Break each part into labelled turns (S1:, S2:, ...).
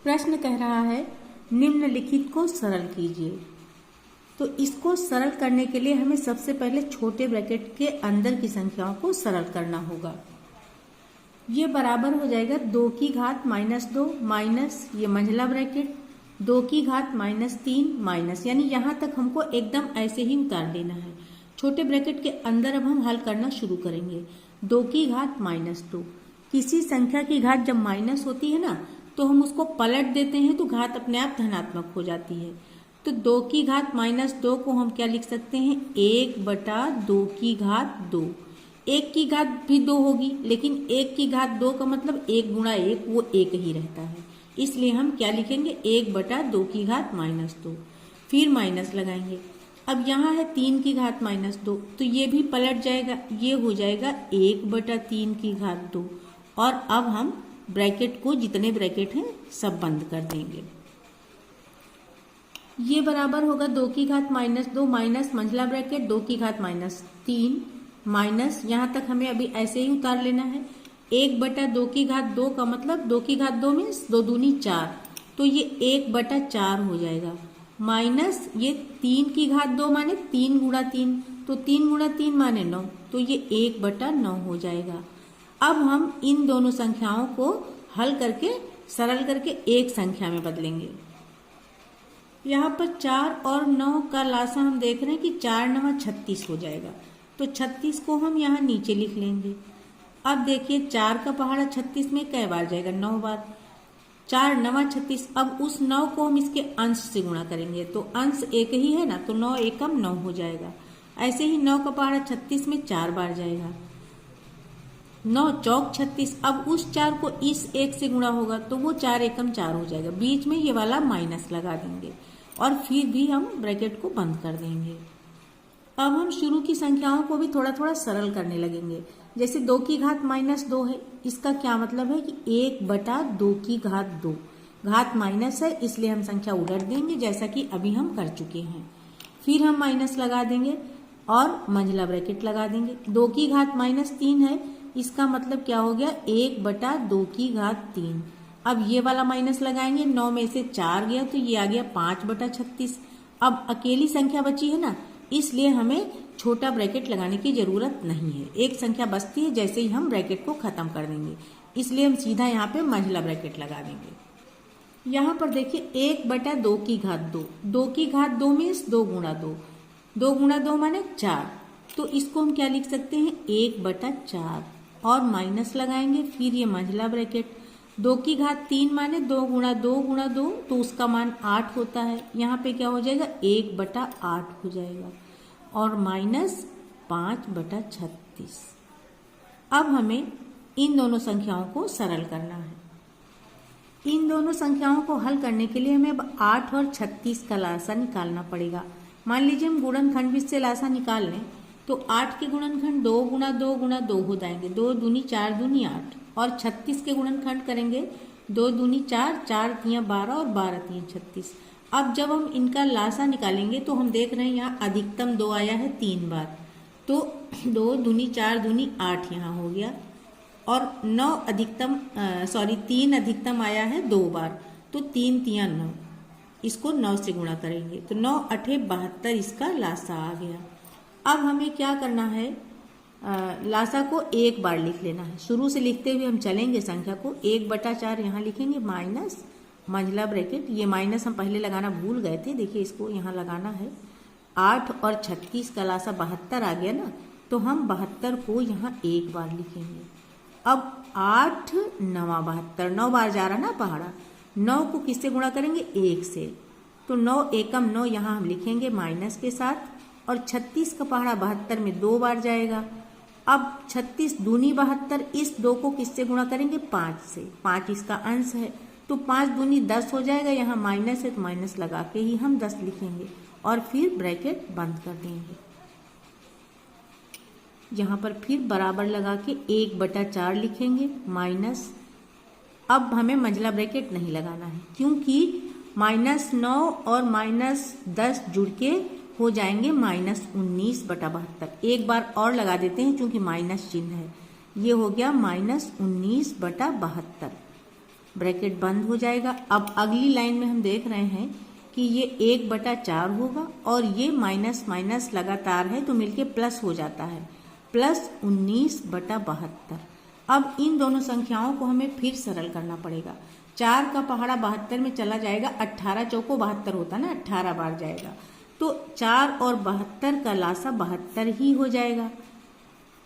S1: प्रश्न कह रहा है निम्नलिखित को सरल कीजिए। तो इसको सरल करने के लिए हमें सबसे पहले छोटे ब्रैकेट के अंदर की संख्याओं को सरल करना होगा। ये बराबर हो जाएगा 2 की घात -2 माइनस ये मंझला ब्रैकेट 2 की घात -3 माइनस, यानी यहाँ तक हमको एकदम ऐसे ही उतार लेना है। छोटे ब्रैकेट के अंदर अब हम हल करना शुरू करेंगे। 2 की घात -2, किसी संख्या की घात जब माइनस होती है ना तो हम उसको पलट देते हैं तो घात अपने आप धनात्मक हो जाती है। तो 2 की घात -2 को हम क्या लिख सकते हैं, 1/2 की घात 2। 1 की घात भी 2 होगी, लेकिन 1 की घात 2 का मतलब 1 गुणा 1 वो 1 ही रहता है, इसलिए हम क्या लिखेंगे 1/2 की घात -2। फिर माइनस लगाएंगे। अब यहाँ है 3 की घात -2, तो ये भी पलट जाएगा, ये हो जाएगा 1/3 की घात 2। और अब हम ब्रैकेट को जितने ब्रैकेट हैं सब बंद कर देंगे। ये बराबर होगा 2 की घात -2 माइनस मंझला ब्रैकेट 2 की घात -3 माइनस, यहाँ तक हमें अभी ऐसे ही उतार लेना है। 1/2 की घात 2 का मतलब 2 की घात 2 मीन्स 2 दूनी 4, तो ये 1/4 हो जाएगा। माइनस ये 3 की घात 2 माने 3 गुणा 3, तो 3 गुणा 3 माने 9, तो ये 1/9 हो जाएगा। अब हम इन दोनों संख्याओं को हल करके सरल करके एक संख्या में बदलेंगे। यहाँ पर 4 और 9 का लासा हम देख रहे हैं कि 4 9 36 हो जाएगा, तो 36 को हम यहाँ नीचे लिख लेंगे। अब देखिए 4 का पहाड़ा 36 में कई बार जाएगा, 9 बार। 4 9 36। अब उस 9 को हम इसके अंश से गुणा करेंगे, तो अंश एक ही है ना, तो 9 एकम 9 हो जाएगा। ऐसे ही 9 का पहाड़ा 36 में 4 बार जाएगा, 9 चौक 36। अब उस 4 को इस 1 से गुणा होगा तो वो 4 एकम 4 हो जाएगा। बीच में ये वाला माइनस लगा देंगे और फिर भी हम ब्रैकेट को बंद कर देंगे। अब हम शुरू की संख्याओं को भी थोड़ा थोड़ा सरल करने लगेंगे। जैसे 2 की घात -2 है, इसका क्या मतलब है कि 1/2 की घात 2। घात माइनस है इसलिए हम संख्या उलट देंगे, जैसा कि अभी हम कर चुके हैं। फिर हम माइनस लगा देंगे और मंझला ब्रैकेट लगा देंगे। 2 की घात -3 है, इसका मतलब क्या हो गया 1/2 की घात 3। अब ये वाला माइनस लगाएंगे, 9 में से 4 गया तो ये आ गया 5/36। अब अकेली संख्या बची है ना, इसलिए हमें छोटा ब्रैकेट लगाने की जरूरत नहीं है। एक संख्या बचती है, जैसे ही हम ब्रैकेट को खत्म कर देंगे, इसलिए हम सीधा यहाँ पे मंझला ब्रैकेट लगा देंगे। यहाँ पर देखिए 1/2 की घात 2, 2 की घात 2 मीन्स 2 गुणा 2, 2 गुणा 2 माने 4, तो इसको हम क्या लिख सकते हैं 1/4 और माइनस लगाएंगे। फिर ये मंझला ब्रैकेट 2 की घात 3 माने 2 गुणा 2 गुणा 2, तो उसका मान 8 होता है। यहाँ पे क्या हो जाएगा 1/8 हो जाएगा और माइनस 5/36। अब हमें इन दोनों संख्याओं को सरल करना है। इन दोनों संख्याओं को हल करने के लिए हमें अब 8 और 36 का लासा निकालना पड़ेगा। मान लीजिए हम गुणनखंड से लासा निकाल लें, तो 8 के गुणनखंड 2 गुणा 2 गुणा 2 हो जाएंगे, 2 दूनी 4 दूनी 8। और 36 के गुणनखंड करेंगे 2 दूनी 4, 4 तियां 12 और 12 तियां 36। अब जब हम इनका लासा निकालेंगे तो हम देख रहे हैं यहाँ अधिकतम 2 आया है 3 बार, तो 2 दूनी 4 दूनी 8 यहाँ हो गया। और 3 अधिकतम आया है 2 बार, तो 3 तियां 9, इसको 9 से गुणा करेंगे तो 9 8 72 इसका लासा आ गया। अब हमें क्या करना है, लासा को एक बार लिख लेना है। शुरू से लिखते हुए हम चलेंगे संख्या को। 1/4 यहाँ लिखेंगे माइनस मंझला ब्रैकेट, ये माइनस हम पहले लगाना भूल गए थे, देखिए इसको यहाँ लगाना है। 8 और 36 का लासा 72 आ गया ना, तो हम 72 को यहाँ एक बार लिखेंगे। अब 8 9 72, 9 बार जा रहा ना पहाड़ा, 9 को किससे गुणा करेंगे 1 से, तो 9 एकम 9 यहाँ हम लिखेंगे माइनस के साथ। और 36 का पहाड़ा 72 में 2 बार जाएगा। अब 36 दूनी 72, इस 2 को किससे गुणा करेंगे 5 से, 5 इसका अंश है, तो 5 दूनी 10 हो जाएगा। यहाँ माइनस है तो माइनस लगा के ही हम 10 लिखेंगे और फिर ब्रैकेट बंद कर देंगे। यहाँ पर फिर बराबर लगा के 1/4 लिखेंगे माइनस। अब हमें मंझला ब्रैकेट नहीं लगाना है, क्योंकि -9 और -10 जुड़ के हो जाएंगे -19/72। एक बार और लगा देते हैं क्योंकि माइनस चिन्ह है, ये हो गया -19/72। ब्रैकेट बंद हो जाएगा। अब अगली लाइन में हम देख रहे हैं कि ये 1/4 होगा और ये माइनस माइनस लगातार है तो मिलके प्लस हो जाता है, प्लस 19/72। अब इन दोनों संख्याओं को हमें फिर सरल करना पड़ेगा। 4 का पहाड़ा 72 में चला जाएगा, 18 चौको 72 होता ना, 18 बार जाएगा, तो 4 और 72 का लासा 72 ही हो जाएगा।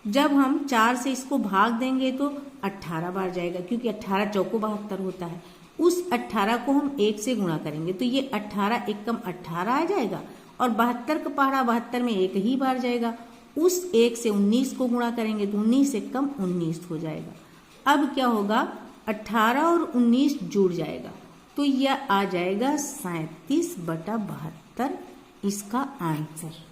S1: जब हम 4 से इसको भाग देंगे तो 18 बार जाएगा, क्योंकि 18 चौको 72 होता है। उस 18 को हम 1 से गुणा करेंगे तो ये 18 एकम 18 आ जाएगा, और 72 का पहाड़ा 72 में 1 ही बार जाएगा। उस 1 से 19 को गुणा करेंगे तो 19 एकम 19 हो जाएगा। अब क्या होगा, 18 और 19 जुड़ जाएगा तो यह आ जाएगा 37/72 इसका आंसर।